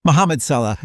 Mohamed Salah.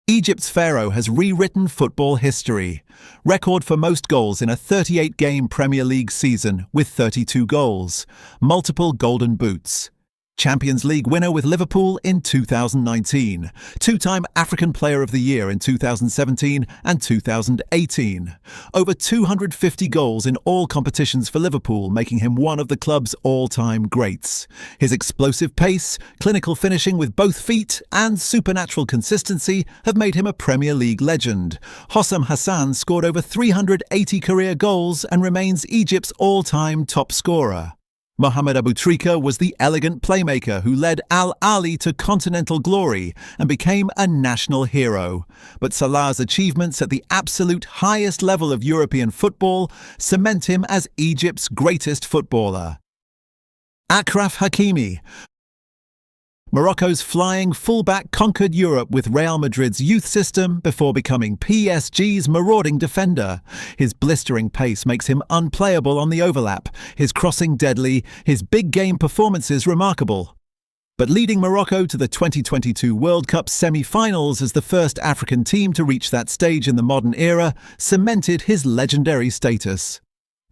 Egypt's pharaoh has rewritten football history. Record for most goals in a 38-game Premier League season with 32 goals. Multiple golden boots. Champions League winner with Liverpool in 2019. Two-time African Player of the Year in 2017 and 2018. Over 250 goals in all competitions for Liverpool, making him one of the club's all-time greats. His explosive pace, clinical finishing with both feet, and supernatural consistency have made him a Premier League legend. Hossam Hassan scored over 380 career goals and remains Egypt's all-time top scorer. Mohamed Aboutrika was the elegant playmaker who led Al Ahly to continental glory and became a national hero. But Salah's achievements at the absolute highest level of European football cement him as Egypt's greatest footballer. Achraf Hakimi. Morocco's flying fullback conquered Europe with Real Madrid's youth system before becoming PSG's marauding defender. His blistering pace makes him unplayable on the overlap, his crossing deadly, his big game performances remarkable. But leading Morocco to the 2022 World Cup semi-finals as the first African team to reach that stage in the modern era cemented his legendary status.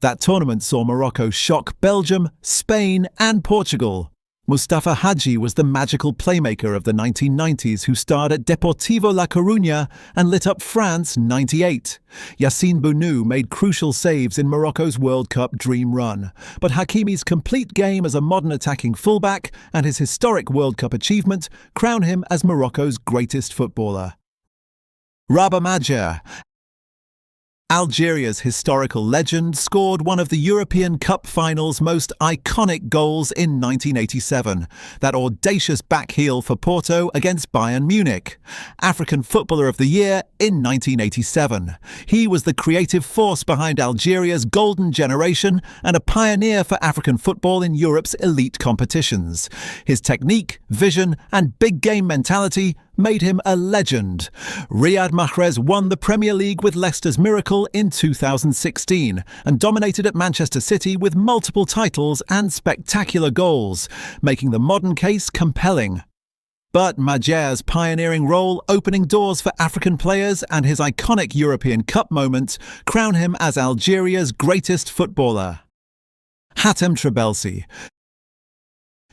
That tournament saw Morocco shock Belgium, Spain and Portugal. Mustafa Hadji was the magical playmaker of the 1990s who starred at Deportivo La Coruña and lit up France '98. Yassine Bounou made crucial saves in Morocco's World Cup dream run. But Hakimi's complete game as a modern attacking fullback and his historic World Cup achievement crown him as Morocco's greatest footballer. Rabah Madjer. Algeria's historical legend scored one of the European Cup final's most iconic goals in 1987, that audacious back heel for Porto against Bayern Munich. African Footballer of the Year in 1987. He was the creative force behind Algeria's golden generation and a pioneer for African football in Europe's elite competitions. His technique, vision and big game mentality made him a legend. Riyad Mahrez won the Premier League with Leicester's Miracle in 2016 and dominated at Manchester City with multiple titles and spectacular goals, making the modern case compelling. But Madjer's pioneering role opening doors for African players and his iconic European Cup moment crown him as Algeria's greatest footballer. Hatem Trabelsi.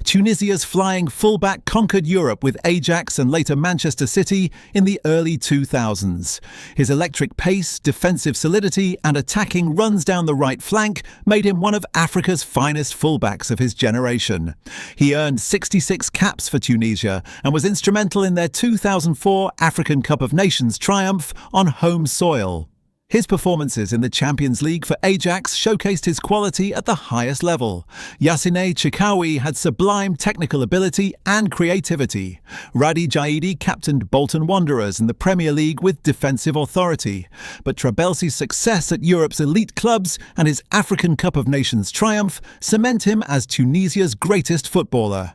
Tunisia's flying fullback conquered Europe with Ajax and later Manchester City in the early 2000s. His electric pace, defensive solidity and attacking runs down the right flank made him one of Africa's finest fullbacks of his generation. He earned 66 caps for Tunisia and was instrumental in their 2004 African Cup of Nations triumph on home soil. His performances in the Champions League for Ajax showcased his quality at the highest level. Yassine Chikawi had sublime technical ability and creativity. Radi Jaidi captained Bolton Wanderers in the Premier League with defensive authority. But Trabelsi's success at Europe's elite clubs and his African Cup of Nations triumph cement him as Tunisia's greatest footballer.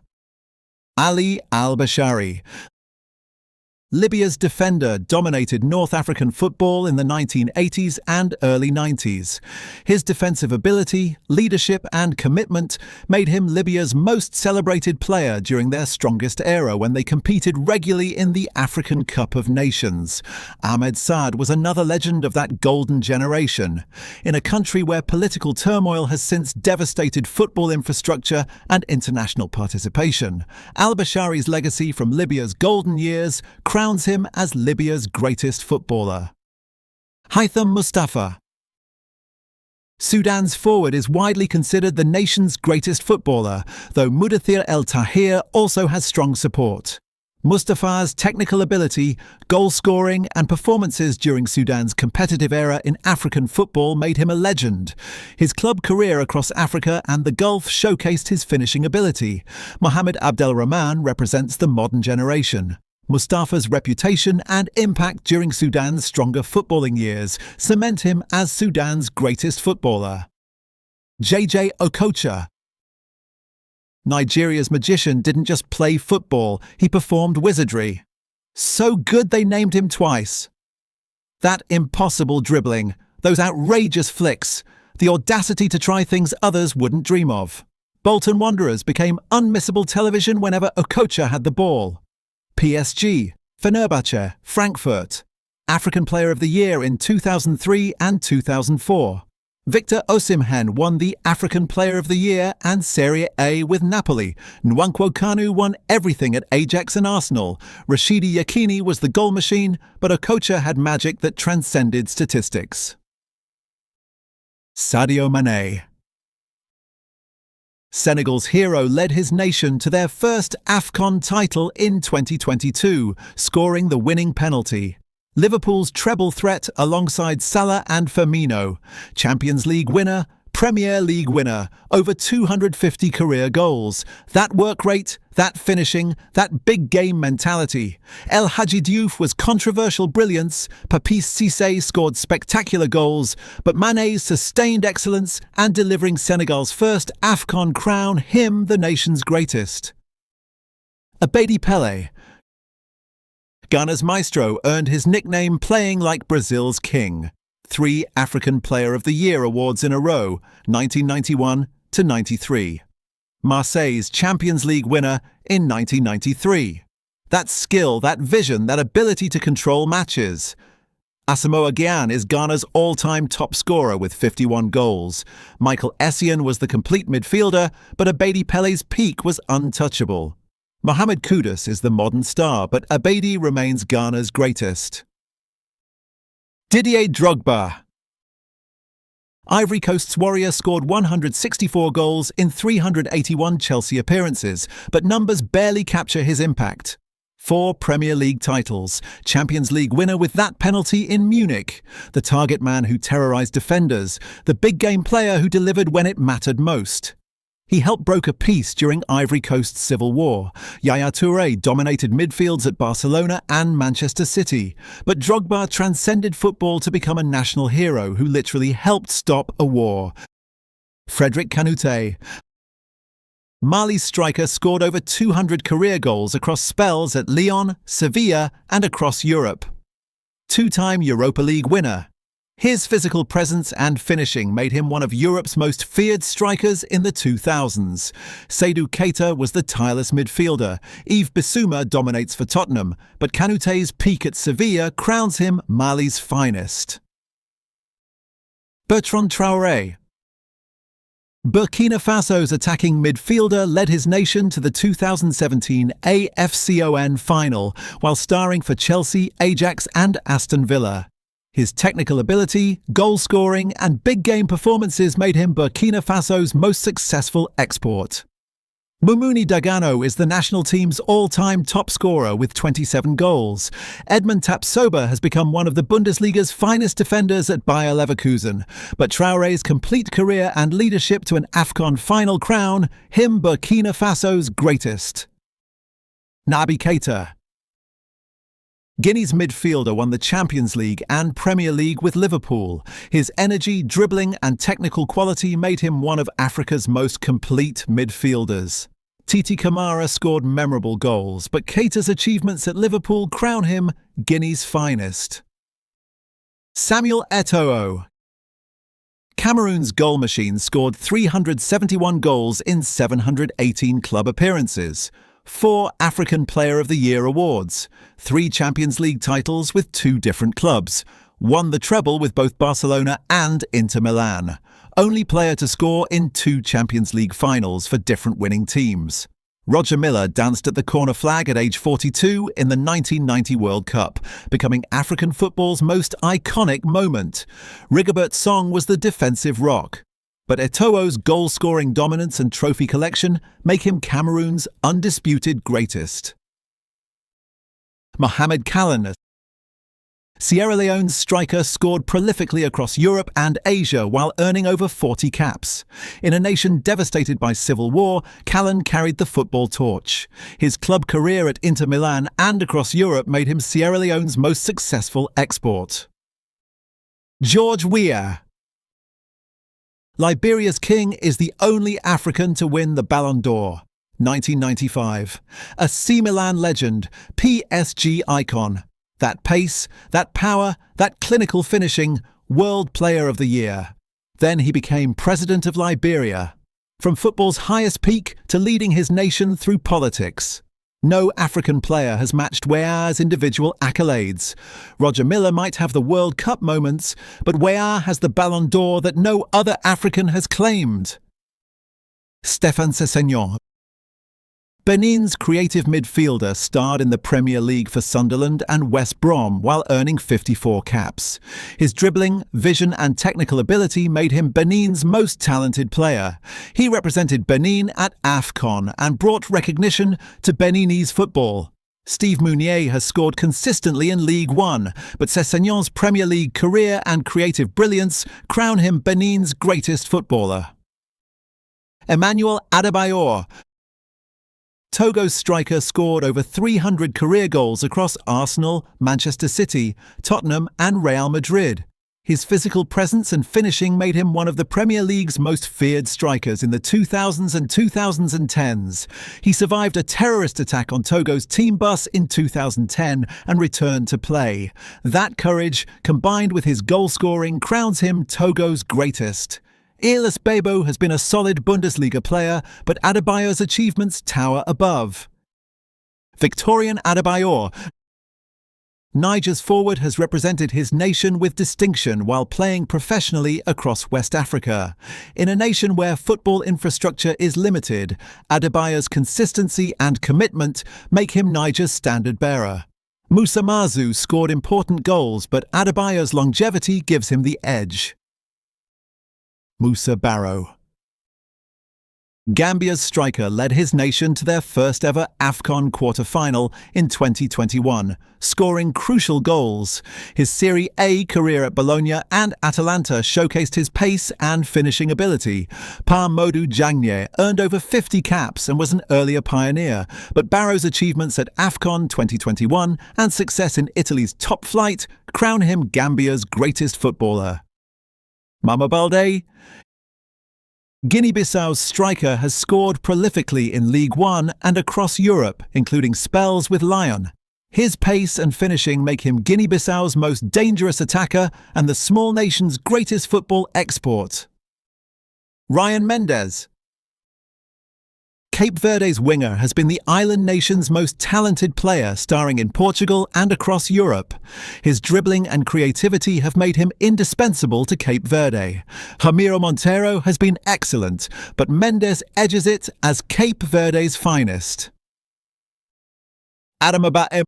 Ali Al-Bashari. Libya's defender dominated North African football in the 1980s and early 90s. His defensive ability, leadership and commitment made him Libya's most celebrated player during their strongest era when they competed regularly in the African Cup of Nations. Ahmed Saad was another legend of that golden generation. In a country where political turmoil has since devastated football infrastructure and international participation, Al-Bashari's legacy from Libya's golden years crowns him as Libya's greatest footballer. Haitham Mustafa. Sudan's forward is widely considered the nation's greatest footballer, though Mudathir El Tahir also has strong support. Mustafa's technical ability, goal scoring and performances during Sudan's competitive era in African football made him a legend. His club career across Africa and the Gulf showcased his finishing ability. Mohamed Abdelrahman represents the modern generation. Mustafa's reputation and impact during Sudan's stronger footballing years cement him as Sudan's greatest footballer. JJ Okocha. Nigeria's magician didn't just play football, he performed wizardry. So good they named him twice. That impossible dribbling, those outrageous flicks, the audacity to try things others wouldn't dream of. Bolton Wanderers became unmissable television whenever Okocha had the ball. PSG, Fenerbahce, Frankfurt. African Player of the Year in 2003 and 2004. Victor Osimhen won the African Player of the Year and Serie A with Napoli. Nwankwo Kanu won everything at Ajax and Arsenal. Rashidi Yekini was the goal machine, but Okocha had magic that transcended statistics. Sadio Mane. Senegal's hero led his nation to their first AFCON title in 2022, scoring the winning penalty. Liverpool's treble threat alongside Salah and Firmino. Champions League winner, Premier League winner, over 250 career goals. That work rate, that finishing, that big game mentality. El Hadji Diouf was controversial brilliance, Papis Cissé scored spectacular goals, but Mane's sustained excellence and delivering Senegal's first AFCON crown him the nation's greatest. Abedi Pele. Ghana's maestro earned his nickname playing like Brazil's king. 3 African Player of the Year awards in a row, 1991 to 93. Marseille's Champions League winner in 1993. That skill, that vision, that ability to control matches. Asamoah Gyan is Ghana's all-time top scorer with 51 goals. Michael Essien was the complete midfielder, but Abedi Pele's peak was untouchable. Mohamed Kudus is the modern star, but Abedi remains Ghana's greatest. Didier Drogba. Ivory Coast's warrior scored 164 goals in 381 Chelsea appearances, but numbers barely capture his impact. 4 Premier League titles, Champions League winner with that penalty in Munich, the target man who terrorised defenders, the big game player who delivered when it mattered most. He helped broker peace during Ivory Coast's civil war. Yaya Touré dominated midfields at Barcelona and Manchester City. But Drogba transcended football to become a national hero who literally helped stop a war. Frédéric Kanouté. Mali's striker scored over 200 career goals across spells at Lyon, Sevilla and across Europe. 2-time Europa League winner. His physical presence and finishing made him one of Europe's most feared strikers in the 2000s. Seydou Keita was the tireless midfielder. Yves Bissouma dominates for Tottenham, but Kanouté's peak at Sevilla crowns him Mali's finest. Bertrand Traoré. Burkina Faso's attacking midfielder led his nation to the 2017 AFCON final, while starring for Chelsea, Ajax and Aston Villa. His technical ability, goal-scoring and big-game performances made him Burkina Faso's most successful export. Mumuni Dagano is the national team's all-time top scorer with 27 goals. Edmond Tapsoba has become one of the Bundesliga's finest defenders at Bayer Leverkusen, but Traoré's complete career and leadership to an AFCON final crown him Burkina Faso's greatest. Naby Keita. Guinea's midfielder won the Champions League and Premier League with Liverpool. His energy, dribbling and technical quality made him one of Africa's most complete midfielders. Titi Camara scored memorable goals, but Keita's achievements at Liverpool crown him Guinea's finest. Samuel Eto'o. Cameroon's goal machine scored 371 goals in 718 club appearances. 4 African Player of the Year awards, 3 Champions League titles with 2 different clubs, won the treble with both Barcelona and Inter Milan, only player to score in 2 Champions League finals for different winning teams. Roger Milla danced at the corner flag at age 42 in the 1990 World Cup, becoming African football's most iconic moment. Rigobert Song was the defensive rock. But Eto'o's goal-scoring dominance and trophy collection make him Cameroon's undisputed greatest. Mohamed Kallan. Sierra Leone's striker scored prolifically across Europe and Asia while earning over 40 caps. In a nation devastated by civil war, Kallan carried the football torch. His club career at Inter Milan and across Europe made him Sierra Leone's most successful export. George Weah. Liberia's king is the only African to win the Ballon d'Or, 1995. A C Milan legend, PSG icon. That pace, that power, that clinical finishing, World Player of the Year. Then he became President of Liberia. From football's highest peak to leading his nation through politics. No African player has matched Weah's individual accolades. Roger Milla might have the World Cup moments, but Weah has the Ballon d'Or that no other African has claimed. Stéphane Sessegnon. Benin's creative midfielder starred in the Premier League for Sunderland and West Brom while earning 54 caps. His dribbling, vision and technical ability made him Benin's most talented player. He represented Benin at AFCON and brought recognition to Beninese football. Steve Mounier has scored consistently in League One, but Sessegnon's Premier League career and creative brilliance crown him Benin's greatest footballer. Emmanuel Adebayor. Togo's striker scored over 300 career goals across Arsenal, Manchester City, Tottenham and Real Madrid. His physical presence and finishing made him one of the Premier League's most feared strikers in the 2000s and 2010s. He survived a terrorist attack on Togo's team bus in 2010 and returned to play. That courage, combined with his goal scoring, crowns him Togo's greatest. Earless Bebo has been a solid Bundesliga player, but Adebayor's achievements tower above. Victorian Adebayor. Niger's forward has represented his nation with distinction while playing professionally across West Africa. In a nation where football infrastructure is limited, Adebayor's consistency and commitment make him Niger's standard-bearer. Moussa Mazu scored important goals, but Adebayor's longevity gives him the edge. Moussa Barrow. Gambia's striker led his nation to their first ever AFCON quarter-final in 2021, scoring crucial goals. His Serie A career at Bologna and Atalanta showcased his pace and finishing ability. Pa Modou Diagne earned over 50 caps and was an earlier pioneer, but Barrow's achievements at AFCON 2021 and success in Italy's top flight crown him Gambia's greatest footballer. Mama Baldé. Guinea-Bissau's striker has scored prolifically in League One and across Europe, including spells with Lyon. His pace and finishing make him Guinea-Bissau's most dangerous attacker and the small nation's greatest football export. Ryan Mendes. Cape Verde's winger has been the island nation's most talented player, starring in Portugal and across Europe. His dribbling and creativity have made him indispensable to Cape Verde. Ramiro Monteiro has been excellent, but Mendes edges it as Cape Verde's finest. Adam Abaye.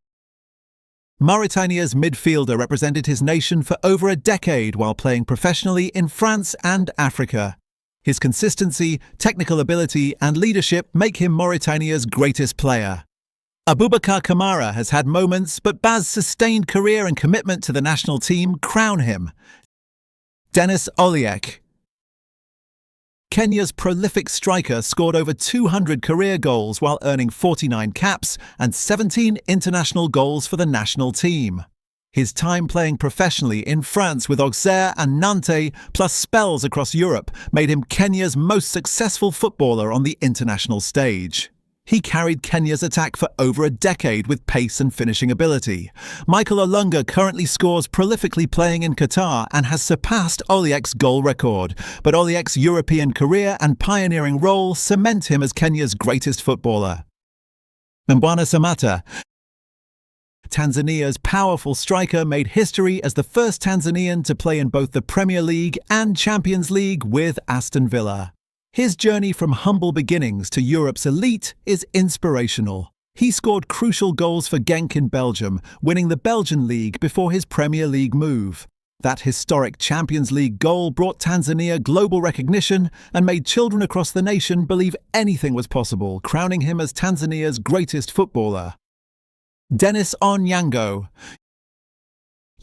Mauritania's midfielder represented his nation for over a decade while playing professionally in France and Africa. His consistency, technical ability and leadership make him Mauritania's greatest player. Aboubacar Kamara has had moments, but Baz's sustained career and commitment to the national team crown him. Dennis Oliek. Kenya's prolific striker scored over 200 career goals while earning 49 caps and 17 international goals for the national team. His time playing professionally in France with Auxerre and Nantes, plus spells across Europe, made him Kenya's most successful footballer on the international stage. He carried Kenya's attack for over a decade with pace and finishing ability. Michael Olunga currently scores prolifically playing in Qatar and has surpassed Oliek's goal record, but Oliek's European career and pioneering role cement him as Kenya's greatest footballer. Mbwana Samatta. Tanzania's powerful striker made history as the first Tanzanian to play in both the Premier League and Champions League with Aston Villa. His journey from humble beginnings to Europe's elite is inspirational. He scored crucial goals for Genk in Belgium, winning the Belgian League before his Premier League move. That historic Champions League goal brought Tanzania global recognition and made children across the nation believe anything was possible, crowning him as Tanzania's greatest footballer. Dennis Onyango.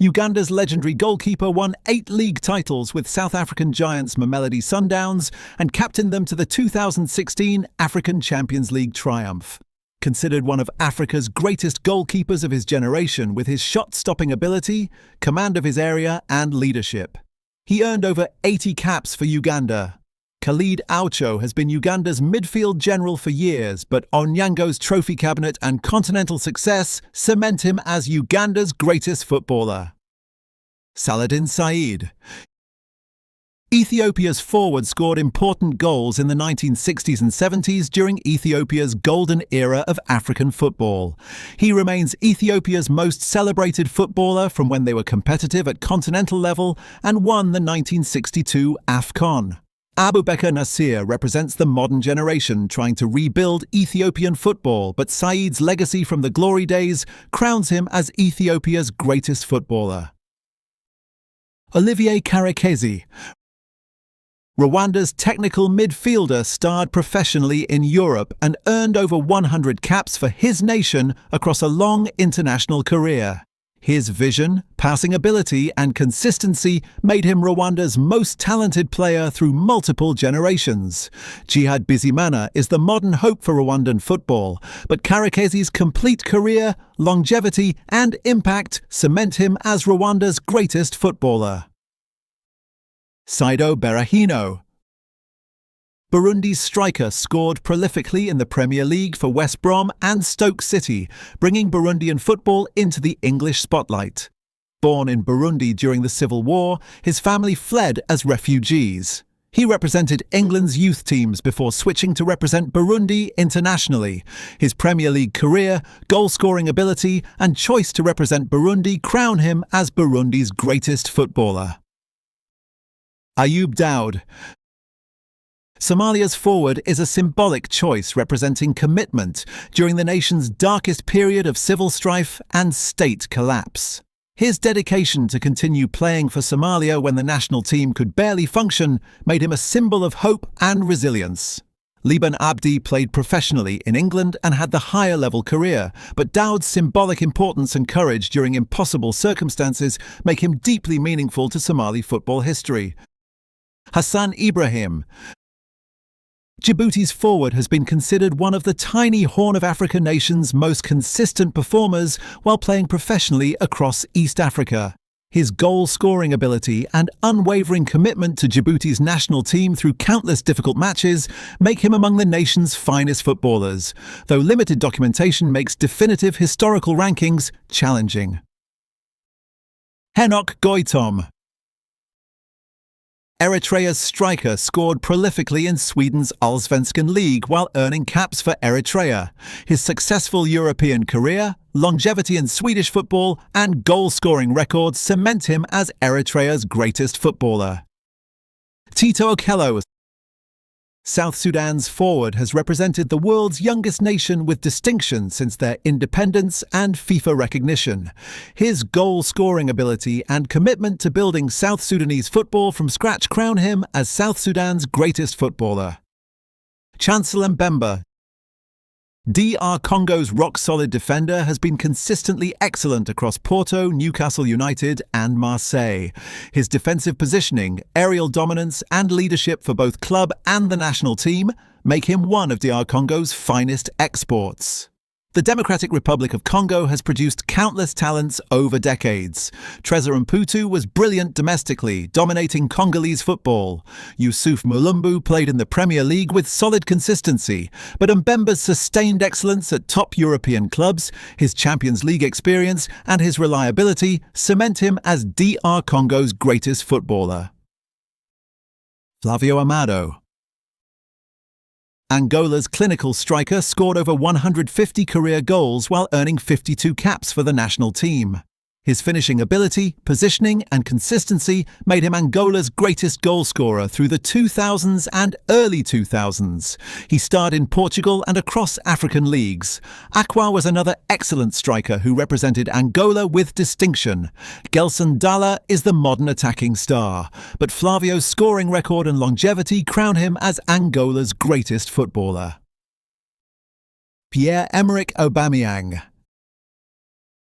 Uganda's legendary goalkeeper won 8 league titles with South African giants Mamelodi Sundowns and captained them to the 2016 African Champions League triumph. Considered one of Africa's greatest goalkeepers of his generation with his shot-stopping ability, command of his area and leadership. He earned over 80 caps for Uganda. Khalid Aucho has been Uganda's midfield general for years, but Onyango's trophy cabinet and continental success cement him as Uganda's greatest footballer. Saladin Saeed. Ethiopia's forward scored important goals in the 1960s and 70s during Ethiopia's golden era of African football. He remains Ethiopia's most celebrated footballer from when they were competitive at continental level and won the 1962 AFCON. Abubakar Nasir represents the modern generation trying to rebuild Ethiopian football, but Said's legacy from the glory days crowns him as Ethiopia's greatest footballer. Olivier Karekezi, Rwanda's technical midfielder, starred professionally in Europe and earned over 100 caps for his nation across a long international career. His vision, passing ability and consistency made him Rwanda's most talented player through multiple generations. Djihad Bizimana is the modern hope for Rwandan football, but Karekezi's complete career, longevity and impact cement him as Rwanda's greatest footballer. Saido Berahino, Burundi's striker, scored prolifically in the Premier League for West Brom and Stoke City, bringing Burundian football into the English spotlight. Born in Burundi during the Civil War, his family fled as refugees. He represented England's youth teams before switching to represent Burundi internationally. His Premier League career, goal-scoring ability and choice to represent Burundi crown him as Burundi's greatest footballer. Ayub Daud. Somalia's forward is a symbolic choice representing commitment during the nation's darkest period of civil strife and state collapse. His dedication to continue playing for Somalia when the national team could barely function made him a symbol of hope and resilience. Liban Abdi played professionally in England and had the higher-level career, but Daud's symbolic importance and courage during impossible circumstances make him deeply meaningful to Somali football history. Hassan Ibrahim. Djibouti's forward has been considered one of the tiny Horn of Africa nation's most consistent performers while playing professionally across East Africa. His goal-scoring ability and unwavering commitment to Djibouti's national team through countless difficult matches make him among the nation's finest footballers, though limited documentation makes definitive historical rankings challenging. Henok Goitom. Eritrea's striker scored prolifically in Sweden's Allsvenskan League while earning caps for Eritrea. His successful European career, longevity in Swedish football and goal-scoring records cement him as Eritrea's greatest footballer. Tito Okello. South Sudan's forward has represented the world's youngest nation with distinction since their independence and FIFA recognition. His goal-scoring ability and commitment to building South Sudanese football from scratch crown him as South Sudan's greatest footballer. Chancellor Mbemba. DR Congo's rock-solid defender has been consistently excellent across Porto, Newcastle United and Marseille. His defensive positioning, aerial dominance and leadership for both club and the national team make him one of DR Congo's finest exports. The Democratic Republic of Congo has produced countless talents over decades. Trezor Mputu was brilliant domestically, dominating Congolese football. Youssouf Mulumbu played in the Premier League with solid consistency, but Mbemba's sustained excellence at top European clubs, his Champions League experience and his reliability cement him as DR Congo's greatest footballer. Flavio Amado. Angola's clinical striker scored over 150 career goals while earning 52 caps for the national team. His finishing ability, positioning and consistency made him Angola's greatest goalscorer through the 2000s and early 2000s. He starred in Portugal and across African leagues. Aqua was another excellent striker who represented Angola with distinction. Gelson Dalla is the modern attacking star, but Flavio's scoring record and longevity crown him as Angola's greatest footballer. Pierre-Emerick Aubameyang.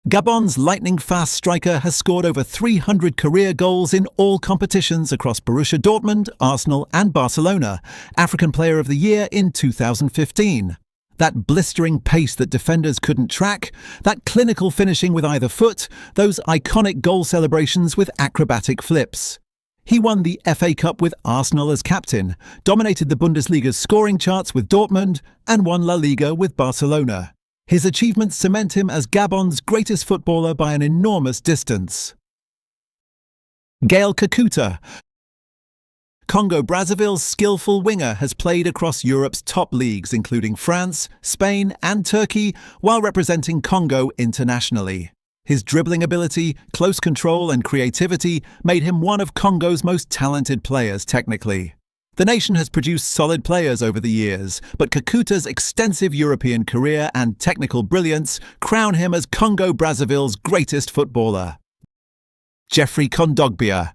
Gabon's lightning-fast striker has scored over 300 career goals in all competitions across Borussia Dortmund, Arsenal and Barcelona, African Player of the Year in 2015. That blistering pace that defenders couldn't track, that clinical finishing with either foot, those iconic goal celebrations with acrobatic flips. He won the FA Cup with Arsenal as captain, dominated the Bundesliga's scoring charts with Dortmund and won La Liga with Barcelona. His achievements cement him as Gabon's greatest footballer by an enormous distance. Gaël Kakuta. Congo-Brazzaville's skillful winger has played across Europe's top leagues including France, Spain and Turkey while representing Congo internationally. His dribbling ability, close control and creativity made him one of Congo's most talented players technically. The nation has produced solid players over the years, but Kakuta's extensive European career and technical brilliance crown him as Congo-Brazzaville's greatest footballer. Geoffrey Kondogbia.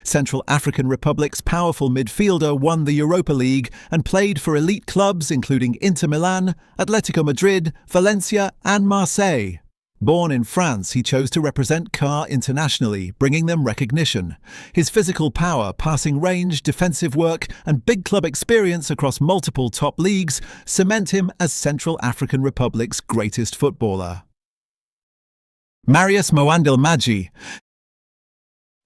Central African Republic's powerful midfielder won the Europa League and played for elite clubs including Inter Milan, Atletico Madrid, Valencia and Marseille. Born in France, he chose to represent CAR internationally, bringing them recognition. His physical power, passing range, defensive work and big club experience across multiple top leagues cement him as Central African Republic's greatest footballer. Marius Mwandilmadji.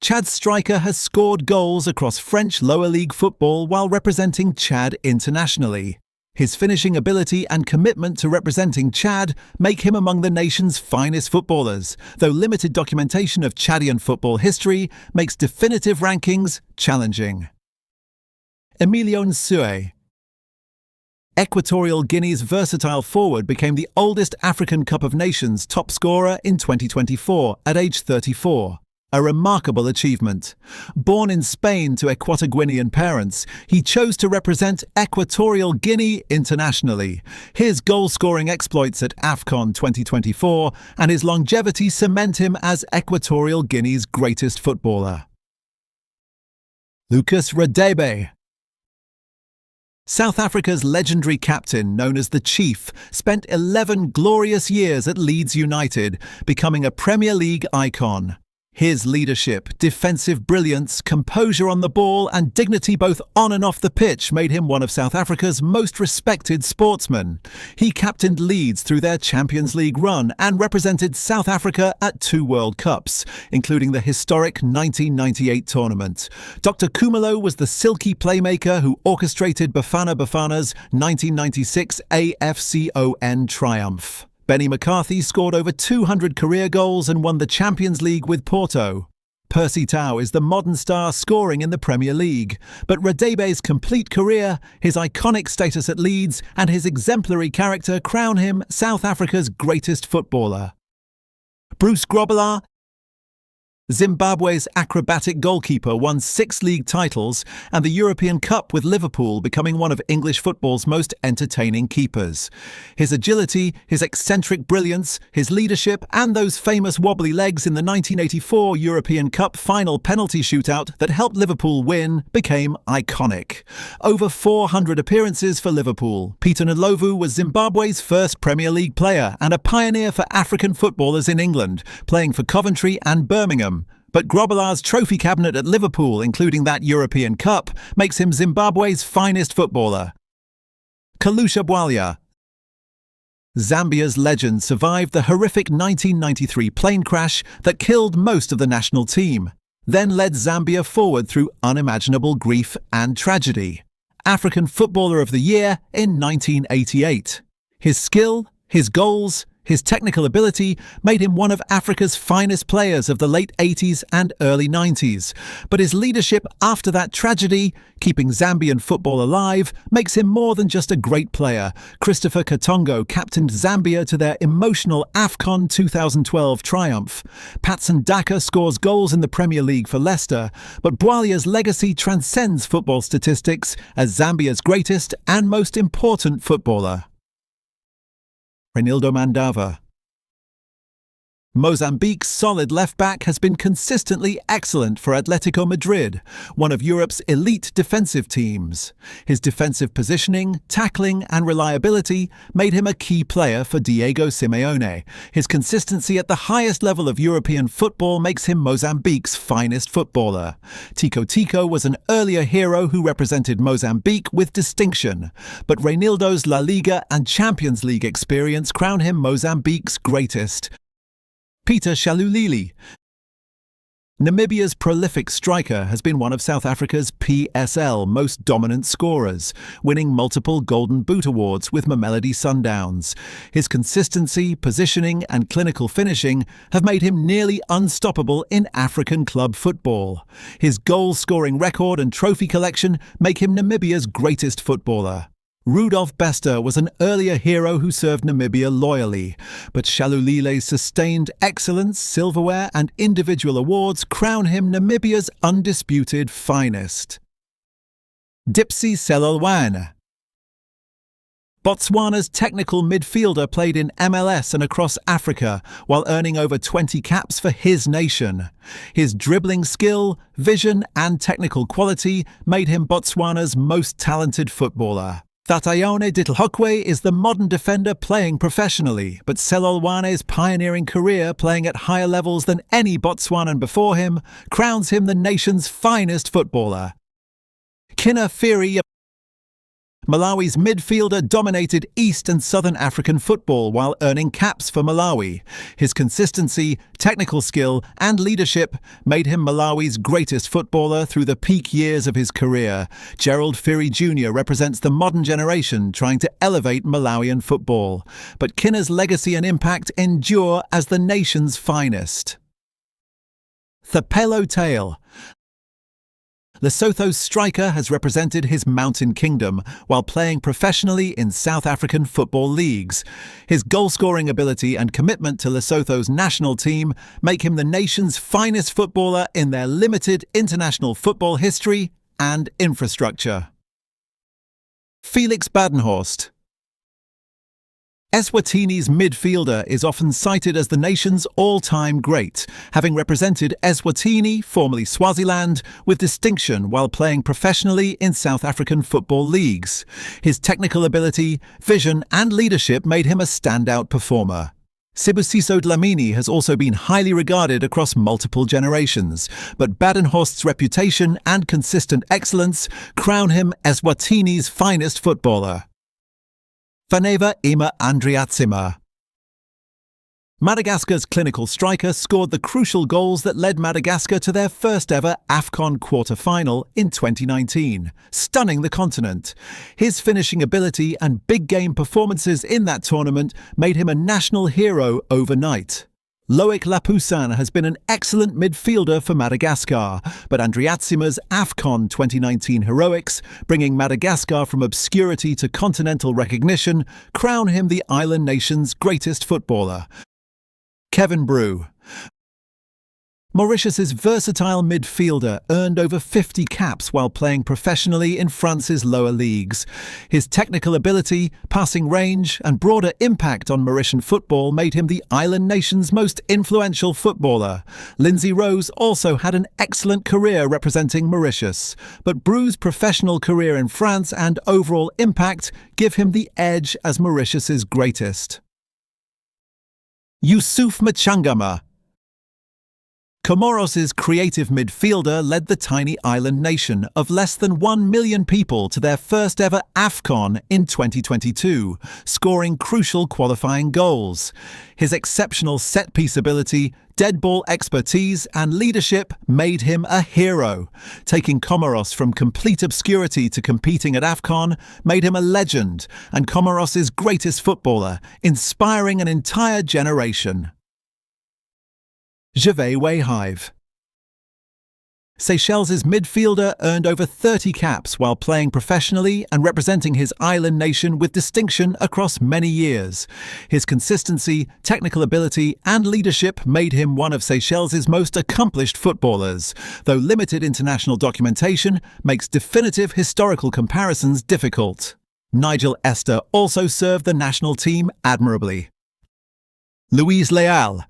Chad's striker has scored goals across French lower league football while representing Chad internationally. His finishing ability and commitment to representing Chad make him among the nation's finest footballers, though limited documentation of Chadian football history makes definitive rankings challenging. Emilio Nsue. Equatorial Guinea's versatile forward became the oldest African Cup of Nations top scorer in 2024 at age 34. A remarkable achievement. Born in Spain to Equatorial parents, he chose to represent Equatorial Guinea internationally. His goal-scoring exploits at AFCON 2024 and his longevity cement him as Equatorial Guinea's greatest footballer. Lucas Radebe. South Africa's legendary captain, known as the Chief, spent 11 glorious years at Leeds United, becoming a Premier League icon. His leadership, defensive brilliance, composure on the ball and dignity both on and off the pitch made him one of South Africa's most respected sportsmen. He captained Leeds through their Champions League run and represented South Africa at 2 World Cups, including the historic 1998 tournament. Dr. Khumalo was the silky playmaker who orchestrated Bafana Bafana's 1996 AFCON triumph. Benny McCarthy scored over 200 career goals and won the Champions League with Porto. Percy Tau is the modern star scoring in the Premier League, but Radebe's complete career, his iconic status at Leeds and his exemplary character crown him South Africa's greatest footballer. Bruce Grobbelaar. Zimbabwe's acrobatic goalkeeper won 6 league titles and the European Cup with Liverpool, becoming one of English football's most entertaining keepers. His agility, his eccentric brilliance, his leadership and those famous wobbly legs in the 1984 European Cup final penalty shootout that helped Liverpool win became iconic. Over 400 appearances for Liverpool, Peter Ndlovu was Zimbabwe's first Premier League player and a pioneer for African footballers in England, playing for Coventry and Birmingham. But Grobbelaar's trophy cabinet at Liverpool, including that European Cup, makes him Zimbabwe's finest footballer. Kalusha Bwalya. Zambia's legend survived the horrific 1993 plane crash that killed most of the national team, then led Zambia forward through unimaginable grief and tragedy. African Footballer of the Year in 1988. His skill, his goals, his technical ability made him one of Africa's finest players of the late 80s and early 90s. But his leadership after that tragedy, keeping Zambian football alive, makes him more than just a great player. Christopher Katongo captained Zambia to their emotional AFCON 2012 triumph. Patson Daka scores goals in the Premier League for Leicester, but Bwalya's legacy transcends football statistics as Zambia's greatest and most important footballer. Reinildo Mandava. Mozambique's solid left-back has been consistently excellent for Atletico Madrid, one of Europe's elite defensive teams. His defensive positioning, tackling and reliability made him a key player for Diego Simeone. His consistency at the highest level of European football makes him Mozambique's finest footballer. Tico Tico was an earlier hero who represented Mozambique with distinction, but Reinildo's La Liga and Champions League experience crown him Mozambique's greatest. Peter Shalulili. Namibia's prolific striker has been one of South Africa's PSL most dominant scorers, winning multiple Golden Boot awards with Mamelodi Sundowns. His consistency, positioning and clinical finishing have made him nearly unstoppable in African club football. His goal-scoring record and trophy collection make him Namibia's greatest footballer. Rudolf Bester was an earlier hero who served Namibia loyally, but Shalulile's sustained excellence, silverware and individual awards crown him Namibia's undisputed finest. Dipsy Selolwane. Botswana's technical midfielder played in MLS and across Africa while earning over 20 caps for his nation. His dribbling skill, vision and technical quality made him Botswana's most talented footballer. Thatayone Ditlhokwe is the modern defender playing professionally, but Selolwane's pioneering career playing at higher levels than any Botswanan before him crowns him the nation's finest footballer. Kina Firi. Malawi's midfielder dominated East and Southern African football while earning caps for Malawi. His consistency, technical skill and leadership made him Malawi's greatest footballer through the peak years of his career. Gerald Firi Jr. represents the modern generation trying to elevate Malawian football. But Kina's legacy and impact endure as the nation's finest. Thapelo Tail. Lesotho's striker has represented his mountain kingdom while playing professionally in South African football leagues. His goal-scoring ability and commitment to Lesotho's national team make him the nation's finest footballer in their limited international football history and infrastructure. Felix Badenhorst. Eswatini's midfielder is often cited as the nation's all-time great, having represented Eswatini, formerly Swaziland, with distinction while playing professionally in South African football leagues. His technical ability, vision and leadership made him a standout performer. Sibusiso Dlamini has also been highly regarded across multiple generations, but Badenhorst's reputation and consistent excellence crown him Eswatini's finest footballer. Vaneva Ima Andriatsima. Madagascar's clinical striker scored the crucial goals that led Madagascar to their first ever AFCON quarter-final in 2019, stunning the continent. His finishing ability and big game performances in that tournament made him a national hero overnight. Loic Lapoussin has been an excellent midfielder for Madagascar, but Andriatsima's AFCON 2019 heroics, bringing Madagascar from obscurity to continental recognition, crown him the island nation's greatest footballer. Kevin Brew. Mauritius's versatile midfielder earned over 50 caps while playing professionally in France's lower leagues. His technical ability, passing range and broader impact on Mauritian football made him the island nation's most influential footballer. Lindsay Rose also had an excellent career representing Mauritius, but Brew's professional career in France and overall impact give him the edge as Mauritius's greatest. Yusuf Machangama. Comoros' creative midfielder led the tiny island nation of less than 1 million people to their first ever AFCON in 2022, scoring crucial qualifying goals. His exceptional set-piece ability, dead ball expertise and leadership made him a hero. Taking Comoros from complete obscurity to competing at AFCON made him a legend and Comoros' greatest footballer, inspiring an entire generation. Gervais Wayhive. Seychelles' midfielder earned over 30 caps while playing professionally and representing his island nation with distinction across many years. His consistency, technical ability and leadership made him one of Seychelles' most accomplished footballers, though limited international documentation makes definitive historical comparisons difficult. Nigel Esther also served the national team admirably. Louise Leal.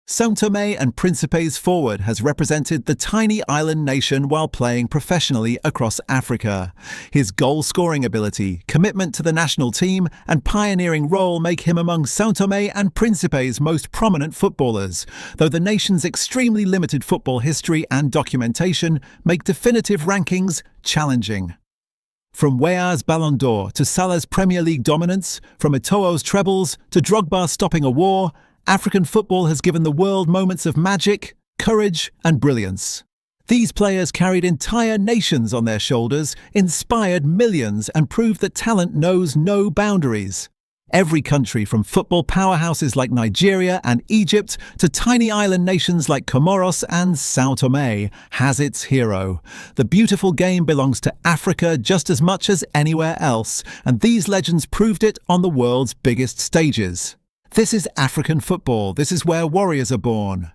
São Tomé and Príncipe's forward has represented the tiny island nation while playing professionally across Africa. His goal-scoring ability, commitment to the national team and pioneering role make him among São Tomé and Príncipe's most prominent footballers, though the nation's extremely limited football history and documentation make definitive rankings challenging. From Weah's Ballon d'Or to Salah's Premier League dominance, from Eto'o's trebles to Drogba stopping a war, African football has given the world moments of magic courage and brilliance. These players carried entire nations on their shoulders, inspired millions, and proved that talent knows no boundaries. Every country, from football powerhouses like Nigeria and Egypt to tiny island nations like Comoros and São Tomé, has its hero. The beautiful game belongs to Africa just as much as anywhere else, and these legends proved it on the world's biggest stages. This is African football. This is where warriors are born.